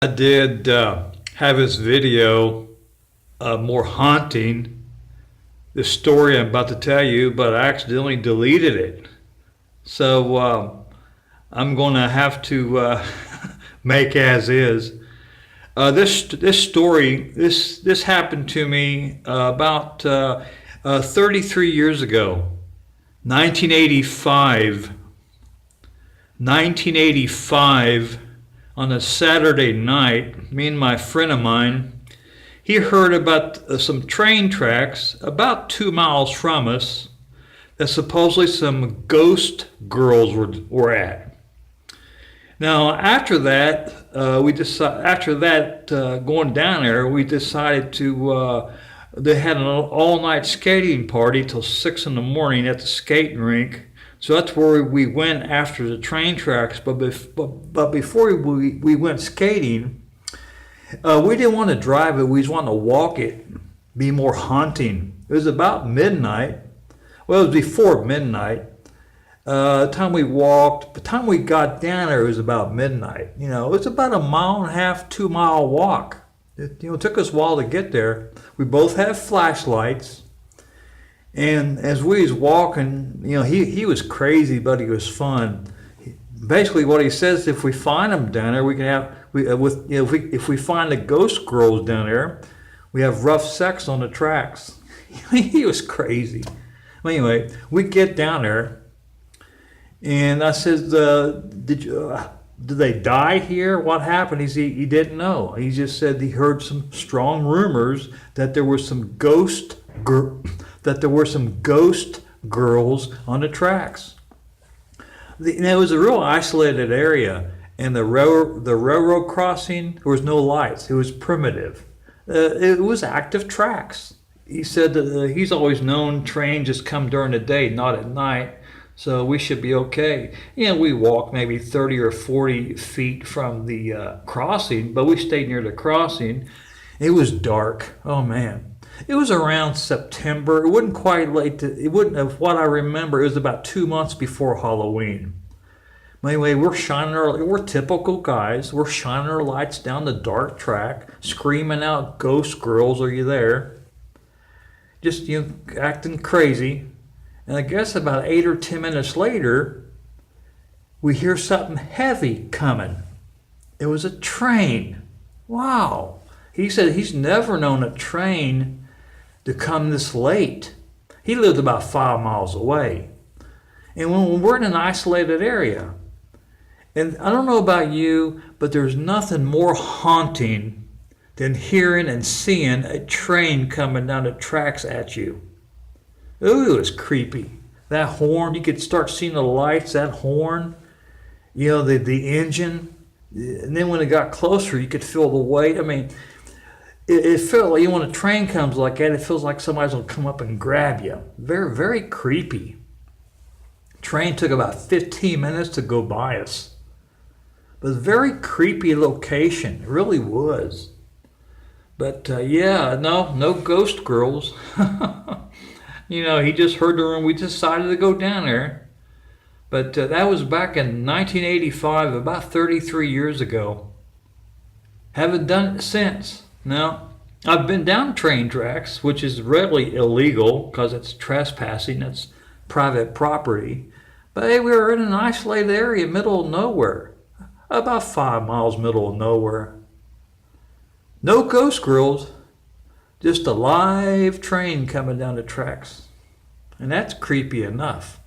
I did have this video more haunting the story I'm about to tell you, but I accidentally deleted it. So I'm going to have to make as is. This story this happened to me about 33 years ago, 1985. 1985. On a Saturday night, me and my friend of mine, he heard about some train tracks about 2 miles from us that supposedly some ghost girls were at. Now, after that, going down there, we decided to. They had an all-night skating party till 6 in the morning at the skating rink. So that's where we went after the train tracks. But before we went skating, we didn't want to drive it. We just wanted to walk it, be more haunting. It was about midnight. Well, it was before midnight. The time we walked, the time we got down there, it was about midnight. You know, it was about a mile and a half, 2 mile walk. It took us a while to get there. We both had flashlights. And as we was walking, he was crazy, but he was fun. Basically, what he says, if we find them down there, we can have if we find the ghost girls down there, we have rough sex on the tracks. He was crazy. Well, anyway, we get down there, and I says, did they die here? What happened? He didn't know. He just said he heard some strong rumors that there were some ghost girls on the tracks. It was a real isolated area, and the railroad crossing, there was no lights. It was primitive. It was active tracks. He said that he's always known trains just come during the day, not at night, so we should be okay. We walked maybe 30 or 40 feet from the crossing, but we stayed near the crossing. It was dark. Oh, man. It was around September. It wasn't quite late. It wouldn't have, what I remember, it was about 2 months before Halloween. Anyway, we're typical guys. We're shining our lights down the dark track, screaming out, "Ghost girls, are you there?" Just, acting crazy. And I guess about 8 or 10 minutes later, we hear something heavy coming. It was a train. Wow. He said he's never known a train to come this late. He lived about 5 miles away. And when we're in an isolated area, and I don't know about you, but there's nothing more haunting than hearing and seeing a train coming down the tracks at you. Ooh, it was creepy. That horn, you could start seeing the lights, that horn, the engine. And then when it got closer, you could feel the weight. I mean, it felt like when a train comes like that, it feels like somebody's going to come up and grab you. Very, very creepy. Train took about 15 minutes to go by us. But it was a very creepy location. It really was. But no ghost girls. He just heard the room. We decided to go down there. But that was back in 1985, about 33 years ago. Haven't done it since. Now, I've been down train tracks, which is really illegal because it's trespassing. It's private property. But hey, we were in an isolated area, middle of nowhere. About 5 miles middle of nowhere. No ghost girls, just a live train coming down the tracks. And that's creepy enough.